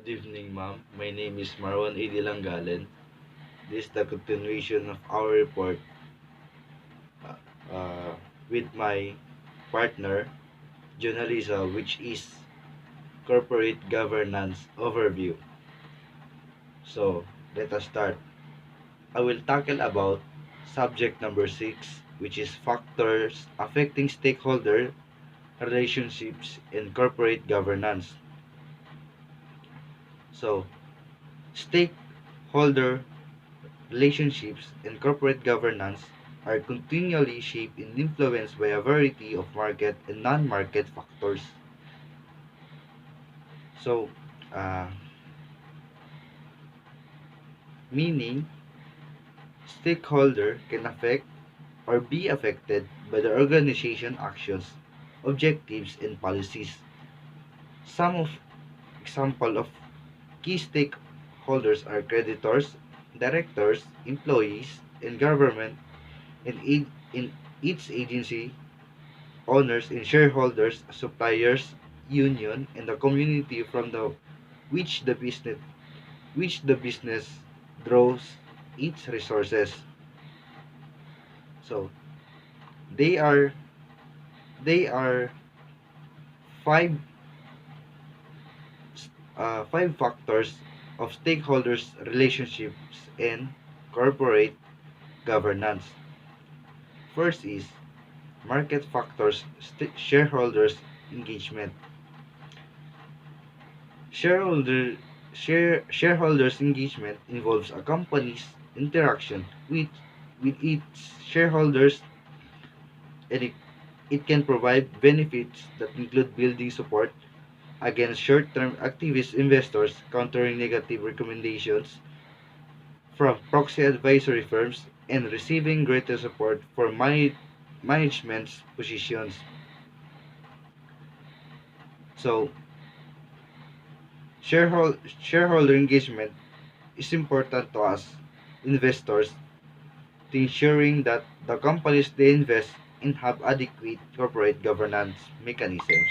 Good evening, ma'am. My name is Marwan A. Dilangalen. This is the continuation of our report uh, uh, with my partner, Jonalisa, which is Corporate Governance Overview. So, let us start. I will tackle about subject number 6, which is factors affecting stakeholder relationships in corporate governance. So, stakeholder relationships in corporate governance are continually shaped and influenced by a variety of market and non-market factors. So, uh, meaning, stakeholder can affect or be affected by the organization actions, objectives, and policies. Some of example of key stakeholders are creditors, directors, employees, and government in each agency, owners and shareholders, suppliers, union, and the community from the which the business draws its resources. So they are they are five five factors of stakeholders relationships in corporate governance. First is market factors, shareholders engagement. Shareholder shareholders engagement involves a company's interaction with its shareholders, and it can provide benefits that include building support against short-term activist investors, countering negative recommendations from proxy advisory firms, and receiving greater support for management's positions. So, shareholder engagement is important to us investors to ensuring that the companies they invest in have adequate corporate governance mechanisms.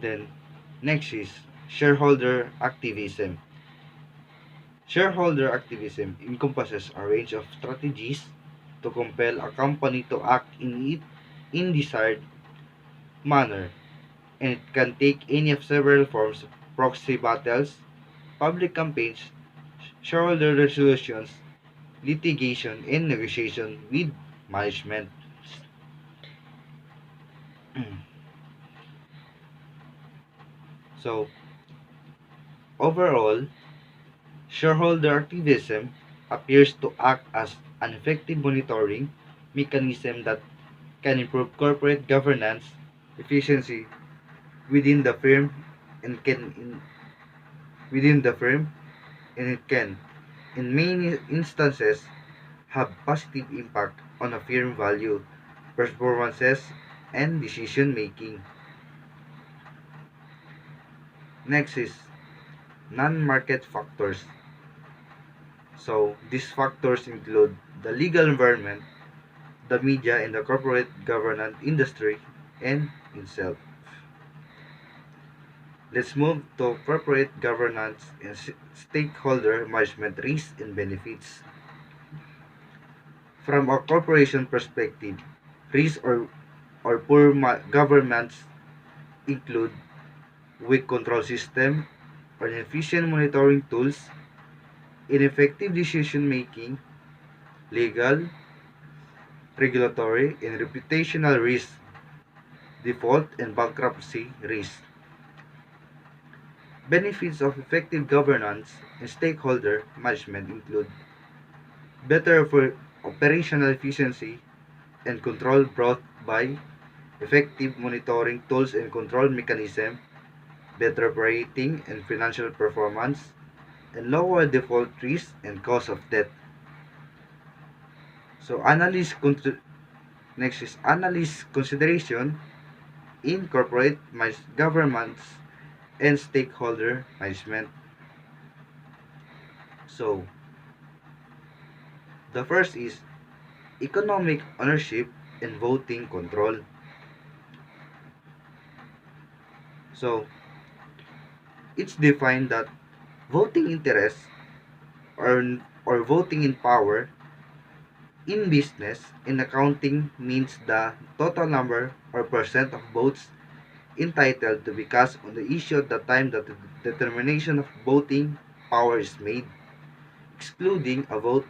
Then, next is shareholder activism. Shareholder activism encompasses a range of strategies to compel a company to act in desired manner, and it can take any of several forms: proxy battles, public campaigns, shareholder resolutions, litigation, and negotiation with management. So, overall, shareholder activism appears to act as an effective monitoring mechanism that can improve corporate governance efficiency within the firm and within the firm, and it can in many instances have positive impact on a firm value, performances, and decision making. Next is non-market factors. So these factors include the legal environment, the media, and the corporate governance industry and itself. Let's move to corporate governance and stakeholder management risks and benefits. From a corporation perspective, risks or poor governance include weak control system or inefficient monitoring tools, ineffective decision making, legal, regulatory, and reputational risks, default and bankruptcy risks. Benefits of effective governance and stakeholder management include better for operational efficiency and control brought by effective monitoring tools and control mechanism, better operating and financial performance, and lower default risk and cost of debt. So next is analyst consideration in corporate governance and stakeholder management. So the first is economic ownership and voting control. So it's defined that voting interest or voting in power in business in accounting means the total number or percent of votes entitled to be cast on the issue at the time that the determination of voting power is made, excluding a vote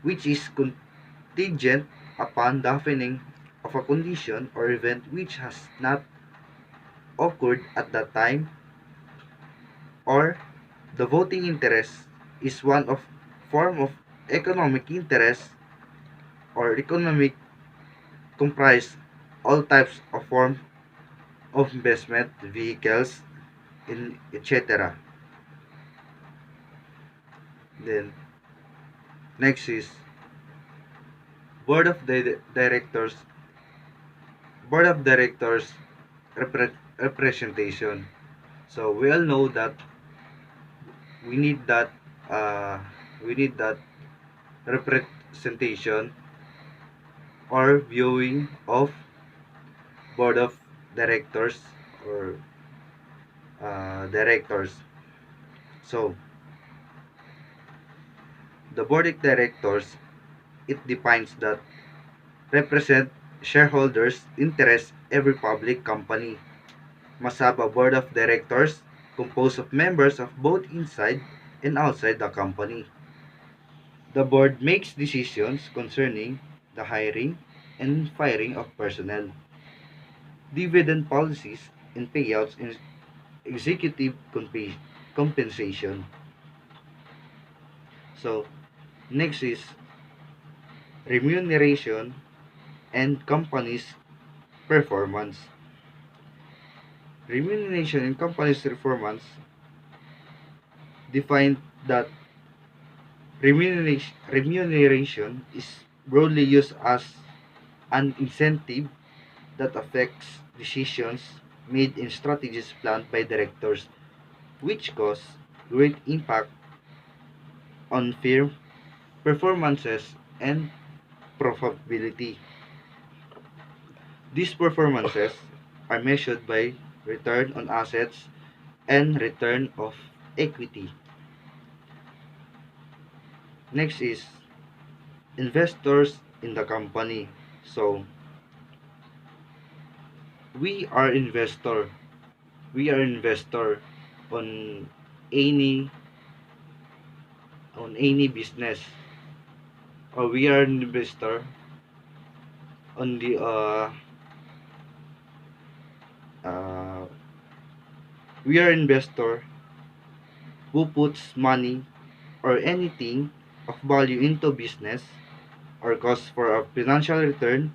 which is contingent upon the happening of a condition or event which has not occurred at that time, or the voting interest is one of form of economic interest or economic comprise all types of form of investment vehicles in etc. Then next is board of directors, board of directors representation. So we all know that we need that uh, we need that representation or viewing of board of directors or directors. So the board of directors, it defines that represent shareholders interest. Every public company must have a board of directors composed of members of both inside and outside the company. The board makes decisions concerning the hiring and firing of personnel, dividend policies, and payouts and executive compensation. So, next is remuneration and company's performance. Remuneration and company's performance define that remuneration is broadly used as an incentive that affects decisions made in strategies planned by directors, which cause great impact on firm performances and profitability. These performances are measured by return on assets and return of equity. Next is investors in the company. So we are investor. We are investor on any business, or we are an investor on the uh, we are investor who puts money or anything of value into business or cause for a financial return.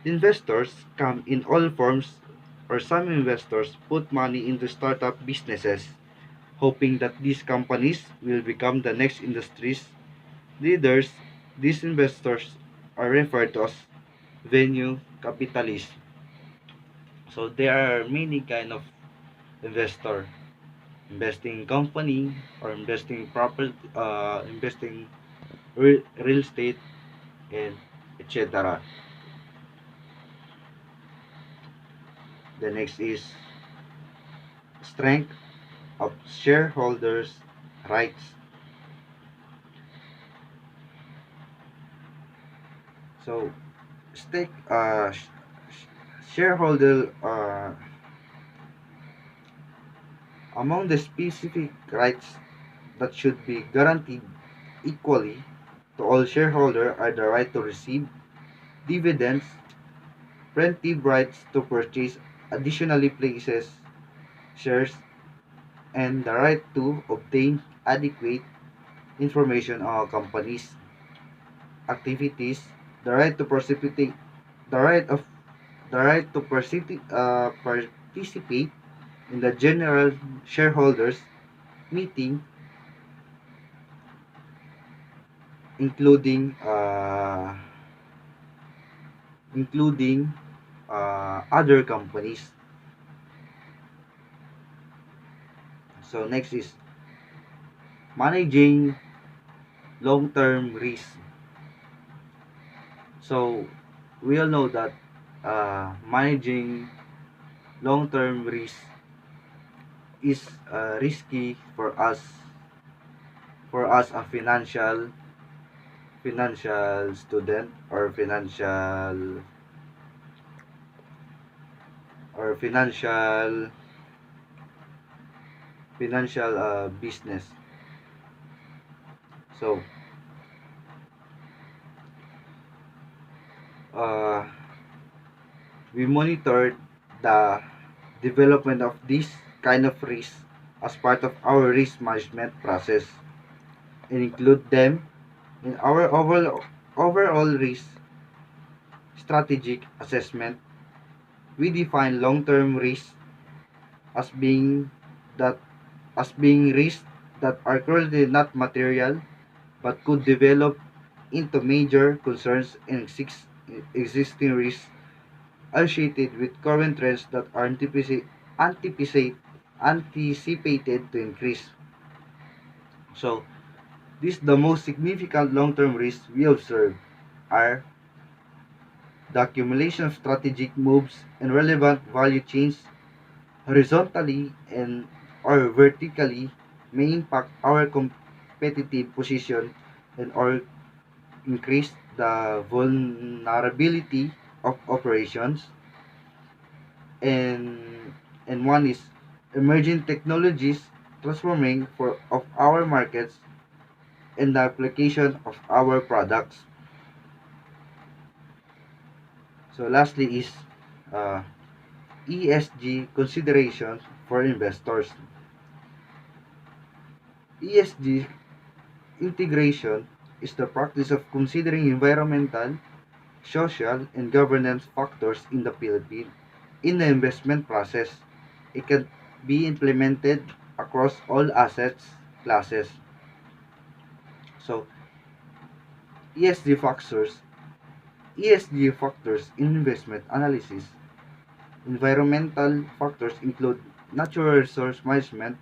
Investors come in all forms, or some investors put money into startup businesses, hoping that these companies will become the next industry's leaders. These investors are referred to as venue capitalists. So there are many kind of investor, investing in company or investing property, investing real estate and etc. The next is strength of shareholders' rights. So stake shareholder among the specific rights that should be guaranteed equally to all shareholders are the right to receive dividends, preemptive rights to purchase additionally places shares, and the right to obtain adequate information on a company's activities, the right to participate, the right of the right to participate in the general shareholders meeting, including including other companies. So next is managing long-term risk. So we all know that managing long-term risk is risky for us a financial student or financial business. So uh, we monitor the development of this kind of risk as part of our risk management process and include them in our overall risk strategic assessment. We define long-term risk as being that as being risks that are currently not material but could develop into major concerns and existing risks associated with current trends that are anticipated to increase. So, the most significant long-term risks we observe are the accumulation of strategic moves and relevant value chains horizontally and or vertically may impact our competitive position and or increase the vulnerability of operations. And one is emerging technologies transforming for of our markets and the application of our products. So lastly is uh, ESG considerations for investors. ESG integration is the practice of considering environmental, social, and governance factors in the Philippines in the investment process. It can be implemented across all assets classes. So ESG factors in investment analysis. Environmental factors include natural resource management,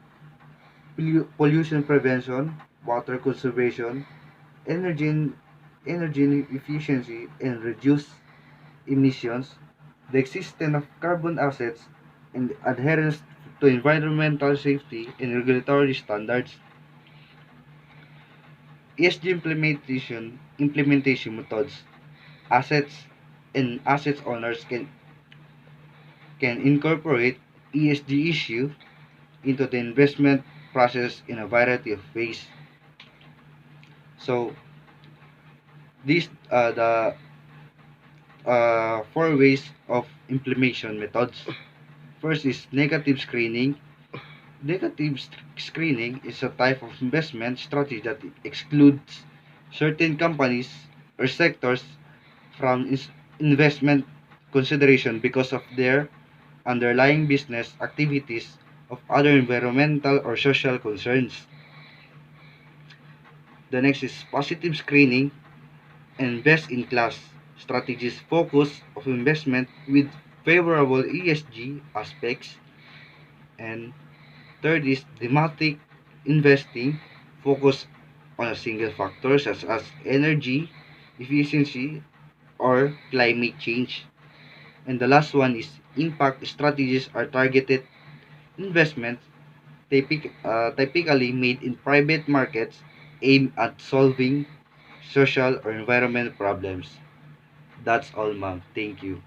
pollution prevention, water conservation, energy energy efficiency and reduce emissions, the existence of carbon assets, and adherence to environmental safety and regulatory standards. ESG implementation methods. Assets and assets owners can incorporate ESG issue into the investment process in a variety of ways. So these are the four ways of implementation methods. First is negative screening. Screening is a type of investment strategy that excludes certain companies or sectors from investment consideration because of their underlying business activities of other environmental or social concerns. The next is positive screening and best in class strategies focus of investment with favorable ESG aspects. And third is thematic investing focus on a single factor such as energy efficiency or climate change. And the last one is impact strategies are targeted investments typically made in private markets aimed at solving social or environmental problems. That's all, ma'am. Thank you.